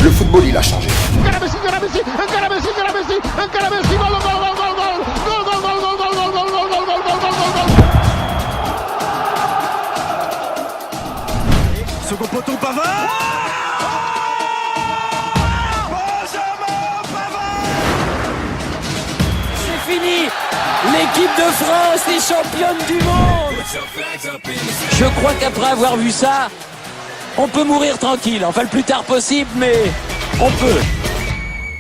Le football, il a changé. Second poteau, Pavard. C'est fini. L'équipe de France est championne du monde. Je crois qu'après avoir vu ça, on peut mourir tranquille. Enfin, le plus tard possible, mais on peut.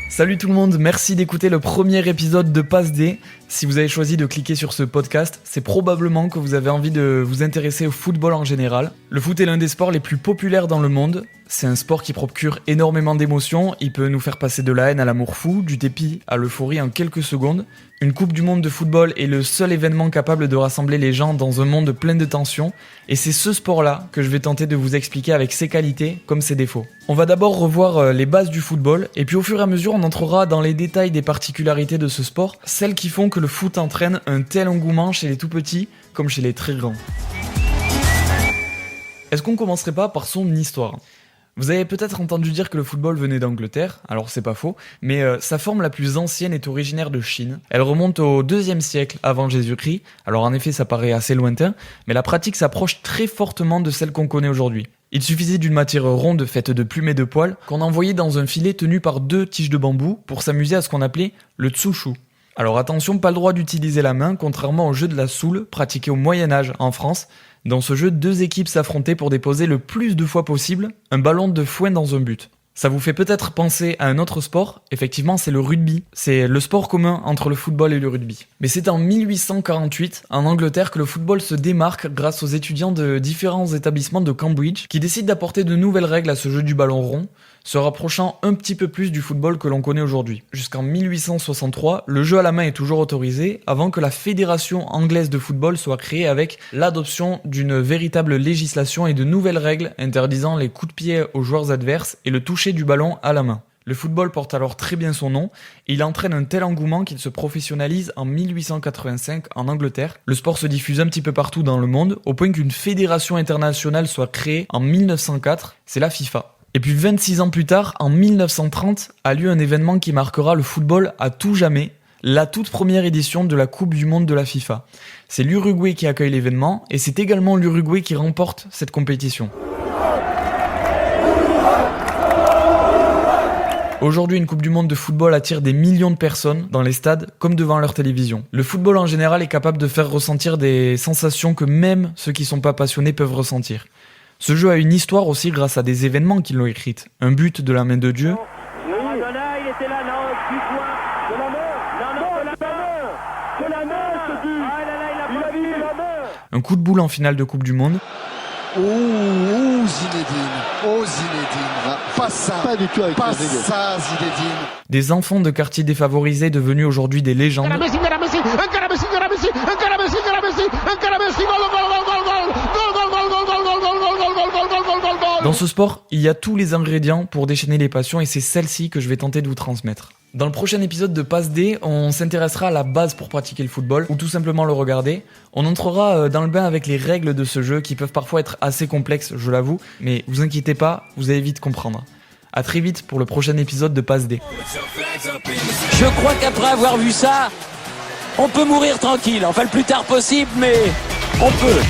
Salut tout le monde, merci d'écouter le premier épisode de Passe D. Si vous avez choisi de cliquer sur ce podcast, c'est probablement que vous avez envie de vous intéresser au football en général. Le foot est l'un des sports les plus populaires dans le monde. C'est un sport qui procure énormément d'émotions. Il peut nous faire passer de la haine à l'amour fou, du dépit à l'euphorie en quelques secondes. Une Coupe du Monde de football est le seul événement capable de rassembler les gens dans un monde plein de tensions. Et c'est ce sport-là que je vais tenter de vous expliquer avec ses qualités comme ses défauts. On va d'abord revoir les bases du football, et puis au fur et à mesure on entrera dans les détails des particularités de ce sport, celles qui font que le foot entraîne un tel engouement chez les tout petits comme chez les très grands. Est-ce qu'on commencerait pas par son histoire ? Vous avez peut-être entendu dire que le football venait d'Angleterre, alors c'est pas faux, mais sa forme la plus ancienne est originaire de Chine. Elle remonte au 2e siècle avant Jésus-Christ, alors en effet ça paraît assez lointain, mais la pratique s'approche très fortement de celle qu'on connaît aujourd'hui. Il suffisait d'une matière ronde faite de plumes et de poils qu'on envoyait dans un filet tenu par 2 tiges de bambou pour s'amuser à ce qu'on appelait le tsushu. Alors attention, pas le droit d'utiliser la main, contrairement au jeu de la soule pratiqué au Moyen-Âge en France. Dans ce jeu, 2 équipes s'affrontaient pour déposer le plus de fois possible un ballon de foin dans un but. Ça vous fait peut-être penser à un autre sport, effectivement c'est le rugby. C'est le sport commun entre le football et le rugby. Mais c'est en 1848, en Angleterre, que le football se démarque grâce aux étudiants de différents établissements de Cambridge qui décident d'apporter de nouvelles règles à ce jeu du ballon rond, se rapprochant un petit peu plus du football que l'on connaît aujourd'hui. Jusqu'en 1863, le jeu à la main est toujours autorisé avant que la Fédération anglaise de football soit créée avec l'adoption d'une véritable législation et de nouvelles règles interdisant les coups de pied aux joueurs adverses et le toucher du ballon à la main. Le football porte alors très bien son nom et il entraîne un tel engouement qu'il se professionnalise en 1885 en Angleterre. Le sport se diffuse un petit peu partout dans le monde au point qu'une fédération internationale soit créée en 1904, c'est la FIFA. Et puis 26 ans plus tard, en 1930, a lieu un événement qui marquera le football à tout jamais, la toute première édition de la Coupe du Monde de la FIFA. C'est l'Uruguay qui accueille l'événement, et c'est également l'Uruguay qui remporte cette compétition. Aujourd'hui, une Coupe du Monde de football attire des millions de personnes dans les stades comme devant leur télévision. Le football en général est capable de faire ressentir des sensations que même ceux qui ne sont pas passionnés peuvent ressentir. Ce jeu a une histoire aussi grâce à des événements qui l'ont écrite. Un but de la main de Dieu. Maradona, il était là, non, du point. De la main. Non, de la main. De la main, ce but. Ah là là, il a pas vu la main. Un coup de boule en finale de Coupe du Monde. Oh Zinedine. Oh Zinedine. Pas ça. Pas du tout avec pas ça, Zinedine. Des enfants de quartiers défavorisés devenus aujourd'hui des légendes. Dans ce sport, il y a tous les ingrédients pour déchaîner les passions et c'est celle-ci que je vais tenter de vous transmettre. Dans le prochain épisode de Passe D, on s'intéressera à la base pour pratiquer le football ou tout simplement le regarder. On entrera dans le bain avec les règles de ce jeu qui peuvent parfois être assez complexes, je l'avoue, mais vous inquiétez pas, vous allez vite comprendre. A très vite pour le prochain épisode de Passe D. Je crois qu'après avoir vu ça, on peut mourir tranquille. Enfin, le plus tard possible, mais on peut.